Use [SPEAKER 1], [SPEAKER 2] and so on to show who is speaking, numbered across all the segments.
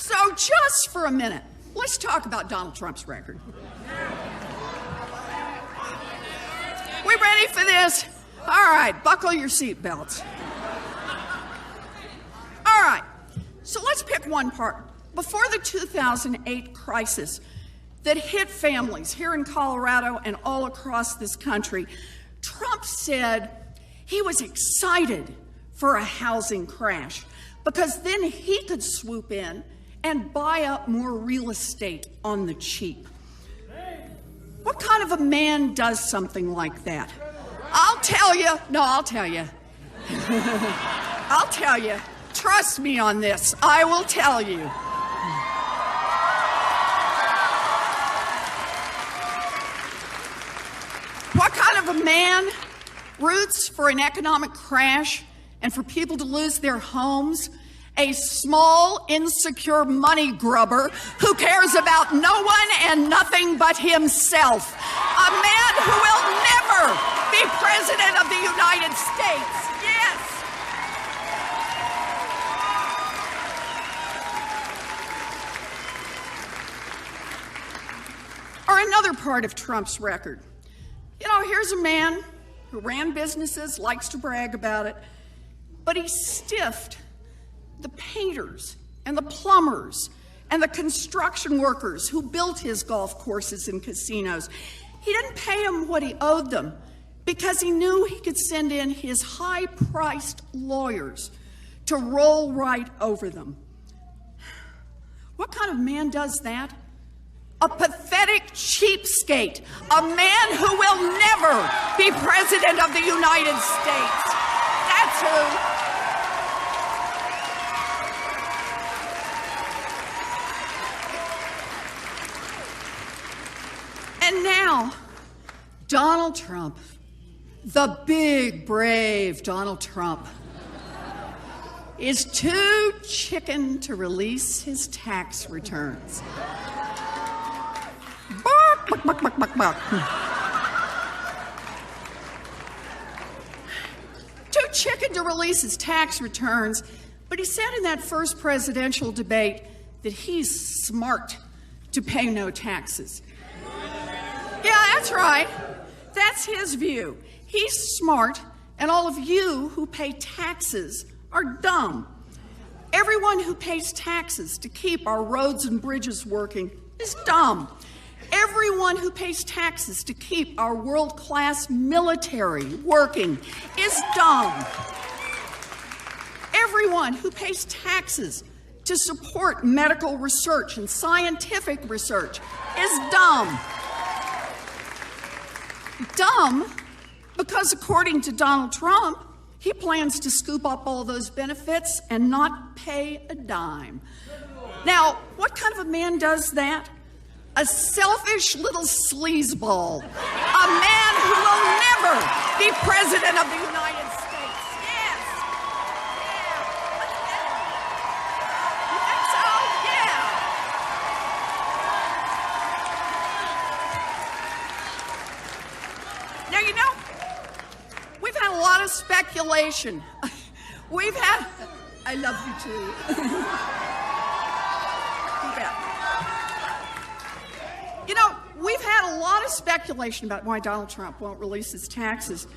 [SPEAKER 1] So just for a minute, let's talk about Donald Trump's record. We ready for this? All right, buckle your seatbelts. All right, so let's pick one part. Before the 2008 crisis that hit families here in Colorado and all across this country, Trump said he was excited for a housing crash because then he could swoop in and buy up more real estate on the cheap. What kind of a man does something like that? I'll tell you. I'll tell you. Trust me on this. I will tell you. What kind of a man roots for an economic crash and for people to lose their homes? A small, insecure money grubber who cares about no one and nothing but himself. A man who will never be president of the United States. Yes. Or another part of Trump's record. You know, here's a man who ran businesses, likes to brag about it, but he stiffed the painters and the plumbers and the construction workers who built his golf courses and casinos. He didn't pay them what he owed them because he knew he could send in his high-priced lawyers to roll right over them. What kind of man does that? A pathetic cheapskate, a man who will never be president of the United States. That's who. And now, Donald Trump, the big, brave Donald Trump, is too chicken to release his tax returns. Bark, bark, bark, bark, bark. Too chicken to release his tax returns, but he said in that first presidential debate that he's smart to pay no taxes. Yeah, that's right. That's his view. He's smart, and all of you who pay taxes are dumb. Everyone who pays taxes to keep our roads and bridges working is dumb. Everyone who pays taxes to keep our world-class military working is dumb. Everyone who pays taxes to support medical research and scientific research is dumb. Dumb because, according to Donald Trump, he plans to scoop up all those benefits and not pay a dime. Now, what kind of a man does that? A selfish little sleazeball. A man who will never be president of the United States. Yes. Yeah. That's all, yeah. Now, you know, we've had a lot of speculation. I love you too. Yeah. You know, we've had a lot of speculation about why Donald Trump won't release his taxes,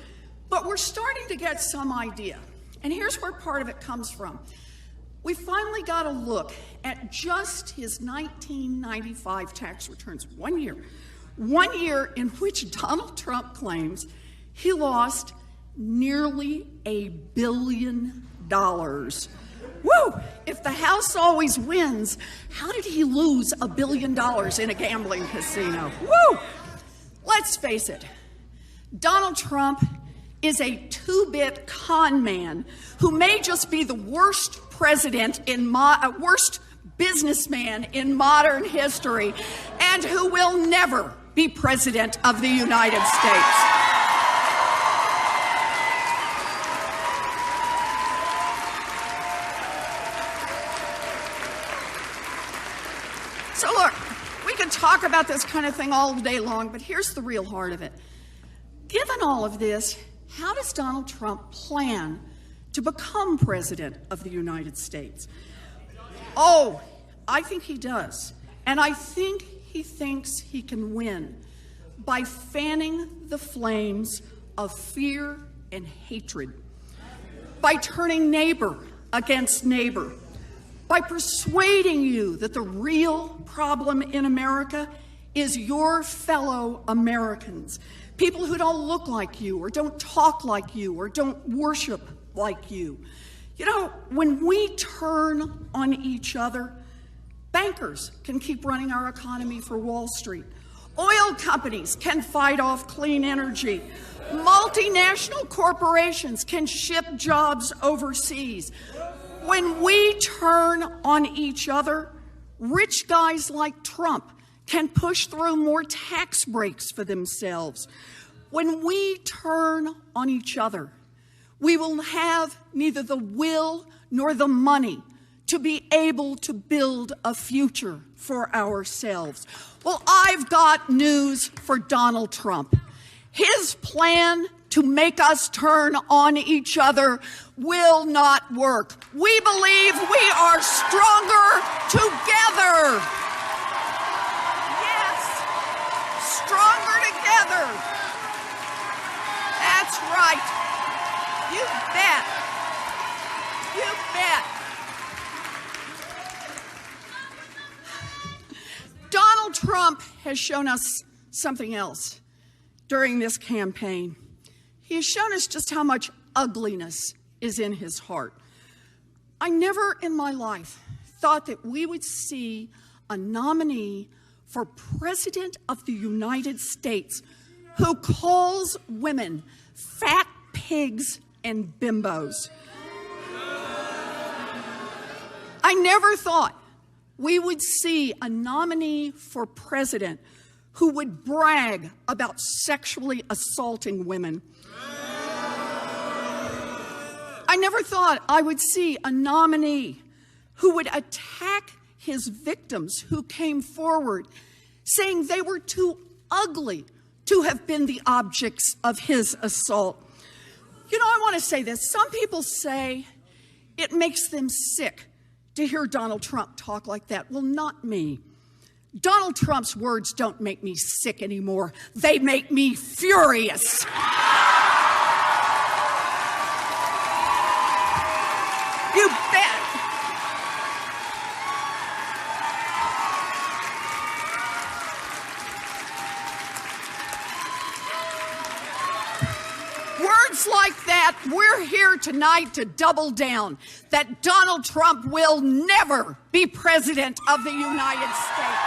[SPEAKER 1] but we're starting to get some idea. And here's where part of it comes from. We finally got a look at just his 1995 tax returns. 1 year. 1 year in which Donald Trump claims he lost nearly $1 billion. Woo! If the House always wins, how did he lose $1 billion in a gambling casino? Woo! Let's face it, Donald Trump is a two-bit con man who may just be the worst worst businessman in modern history, and who will never be president of the United States. So look, we can talk about this kind of thing all day long, but here's the real heart of it. Given all of this, how does Donald Trump plan to become president of the United States? Oh, I think he does. And I think he thinks he can win by fanning the flames of fear and hatred, by turning neighbor against neighbor, by persuading you that the real problem in America is your fellow Americans, people who don't look like you or don't talk like you or don't worship like you. You know, when we turn on each other, bankers can keep running our economy for Wall Street. Oil companies can fight off clean energy. Multinational corporations can ship jobs overseas. When we turn on each other, rich guys like Trump can push through more tax breaks for themselves. When we turn on each other, we will have neither the will nor the money to be able to build a future for ourselves. Well, I've got news for Donald Trump. His plan to make us turn on each other will not work. We believe we are stronger together. Yes, stronger together. That's right. You bet. You bet. Donald Trump has shown us something else during this campaign. He has shown us just how much ugliness is in his heart. I never in my life thought that we would see a nominee for President of the United States who calls women fat pigs and bimbos. I never thought we would see a nominee for president who would brag about sexually assaulting women. I never thought I would see a nominee who would attack his victims who came forward saying they were too ugly to have been the objects of his assault. You know, I want to say this. Some people say it makes them sick to hear Donald Trump talk like that. Well, not me. Donald Trump's words don't make me sick anymore. They make me furious. You bet. Words like that, we're here tonight to double down that Donald Trump will never be president of the United States.